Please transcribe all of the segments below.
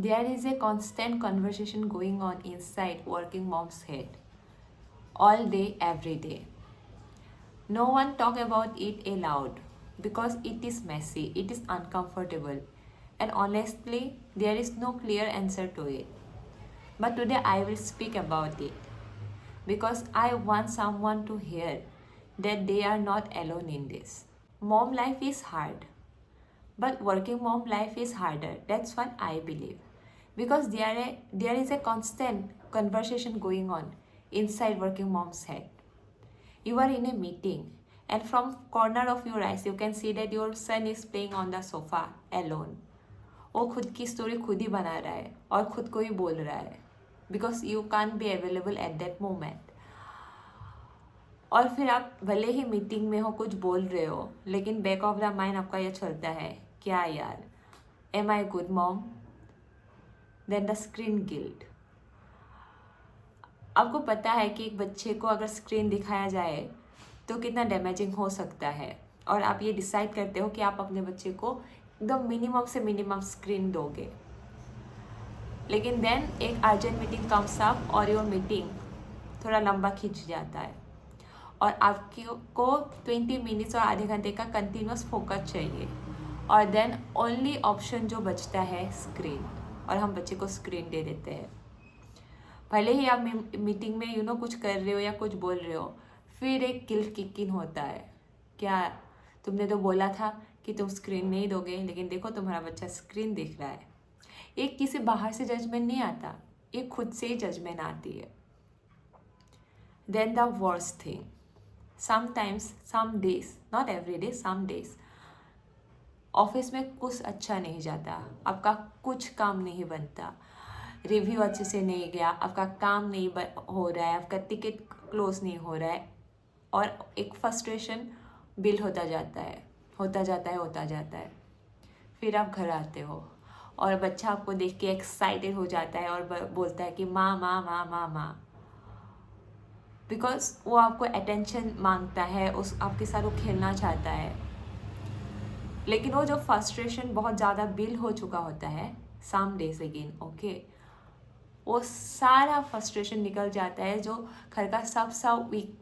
There is a constant conversation going on inside working mom's head all day, every day. No one talk about it aloud because it is messy, it is uncomfortable, and honestly, there is no clear answer to it. But today I will speak about it because I want someone to hear that they are not alone in this. Mom life is hard, but working mom life is harder. That's what I believe. Because there is a constant conversation going on inside working mom's head. You are in a meeting and from corner of your eyes you can see that your son is playing on the sofa alone. वो खुद की story खुद ही बना रहा है और खुद को ही बोल रहा है because you can be available at that moment. और फिर आप भले ही मीटिंग में हो कुछ बोल रहे हो लेकिन बैक ऑफ द माइंड आपका ये चलता है क्या यार, am I good mom? Then the screen guilt. आपको पता है कि एक बच्चे को अगर स्क्रीन दिखाया जाए तो कितना डैमेजिंग हो सकता है और आप ये डिसाइड करते हो कि आप अपने बच्चे को एकदम मिनिमम से मिनिमम स्क्रीन दोगे. लेकिन देन एक अर्जेंट मीटिंग कम्स अप और योर मीटिंग थोड़ा लंबा खींच जाता है और आपको 20 मिनट्स और आधे घंटे का कंटिन्यूस फोकस चाहिए और देन ओनली ऑप्शन जो बचता है स्क्रीन, और हम बच्चे को स्क्रीन दे देते हैं. भले ही आप मीटिंग में कुछ कर रहे हो या कुछ बोल रहे हो, फिर एक गिल्ट किक इन होता है. क्या तुमने तो बोला था कि तुम स्क्रीन नहीं दोगे, लेकिन देखो तुम्हारा बच्चा स्क्रीन देख रहा है. एक किसी बाहर से जजमेंट नहीं आता, एक खुद से ही जजमेंट आती है. Then the worst thing, sometimes, some days, not every day, some days office में कुछ अच्छा नहीं जाता, आपका कुछ काम नहीं बनता, रिव्यू अच्छे से नहीं गया, आपका काम नहीं हो रहा है, आपका टिकट क्लोज नहीं हो रहा है और एक फ्रस्ट्रेशन बिल्ड होता जाता है. फिर आप घर आते हो और बच्चा आपको देख के एक्साइटेड हो जाता है और बोलता है कि माँ माँ माँ माँ माँ, बिकॉज वो आपको अटेंशन मांगता है, उस आपके साथ वो खेलना चाहता है. लेकिन वो जो फ्रस्ट्रेशन बहुत ज़्यादा बिल्ड हो चुका होता है सम डेज अगेन, ओके, वो सारा फ्रस्ट्रेशन निकल जाता है. जो घर का सबसे वीक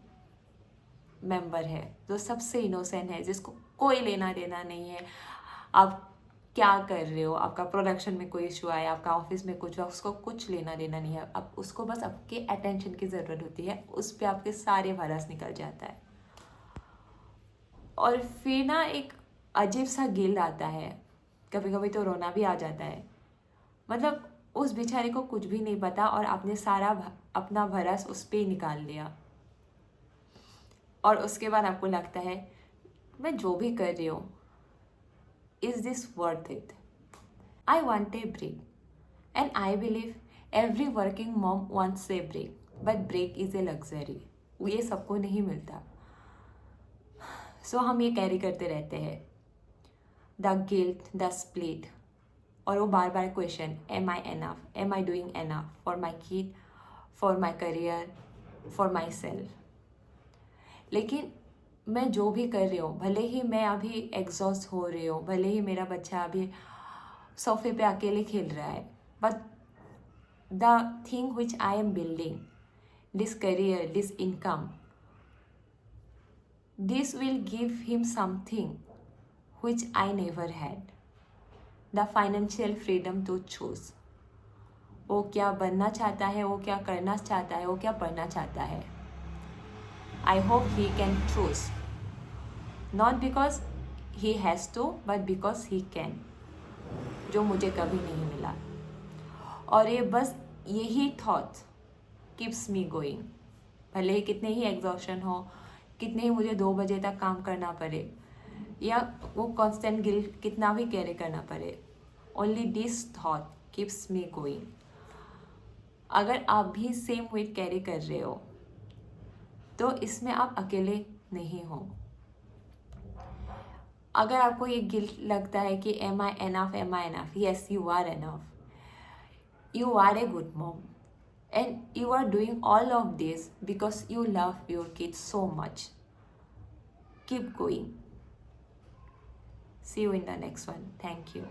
मेंबर है, जो सबसे इनोसेंट है, जिसको कोई लेना देना नहीं है, आप क्या कर रहे हो, आपका प्रोडक्शन में कोई इशू आया, आपका ऑफिस में कुछ हुआ, उसको कुछ लेना देना नहीं है. अब उसको बस आपके अटेंशन की ज़रूरत होती है, उस पर आपके सारे वायरस निकल जाता है. और फिर ना एक अजीब सा गिल्ट आता है, कभी कभी तो रोना भी आ जाता है. मतलब उस बेचारे को कुछ भी नहीं पता और आपने सारा अपना भरस उस पर ही निकाल लिया. और उसके बाद आपको लगता है मैं जो भी कर रही हूँ, is this worth it? I want a break and I believe every working mom wants a break, but break is a luxury. ये सबको नहीं मिलता. सो हम ये कैरी करते रहते हैं, द गिल्ट, द स्प्लिट, और वो बार बार question, am I enough, am I doing enough for my kid, for my career, for myself. लेकिन मैं जो भी कर रही हूँ, भले ही मैं अभी एग्जॉस्ट हो रही हूँ, भले ही मेरा बच्चा अभी सोफे पे अकेले खेल रहा है, but the thing which I am building, this career, this income, this will give him something which I never had, the financial freedom to choose. वो क्या बनना चाहता है, वो क्या करना चाहता है, वो क्या पढ़ना चाहता है. I hope he can choose, not because he has to, but because he can, जो मुझे कभी नहीं मिला. और ये बस यही थॉट कीप्स मी गोइंग. भले ही कितने ही एग्जॉशन हो, कितने ही मुझे 2 बजे तक काम करना पड़े, या वो कॉन्स्टेंट गिल्ट कितना भी कैरी करना पड़े, only this thought keeps me going. अगर आप भी सेम वेट कैरी कर रहे हो तो इसमें आप अकेले नहीं हो. अगर आपको ये गिल्ट लगता है कि am I enough, yes you are enough, you are a good mom and you are doing all of this because you love your kids so much. Keep going. See you in the next one. Thank you.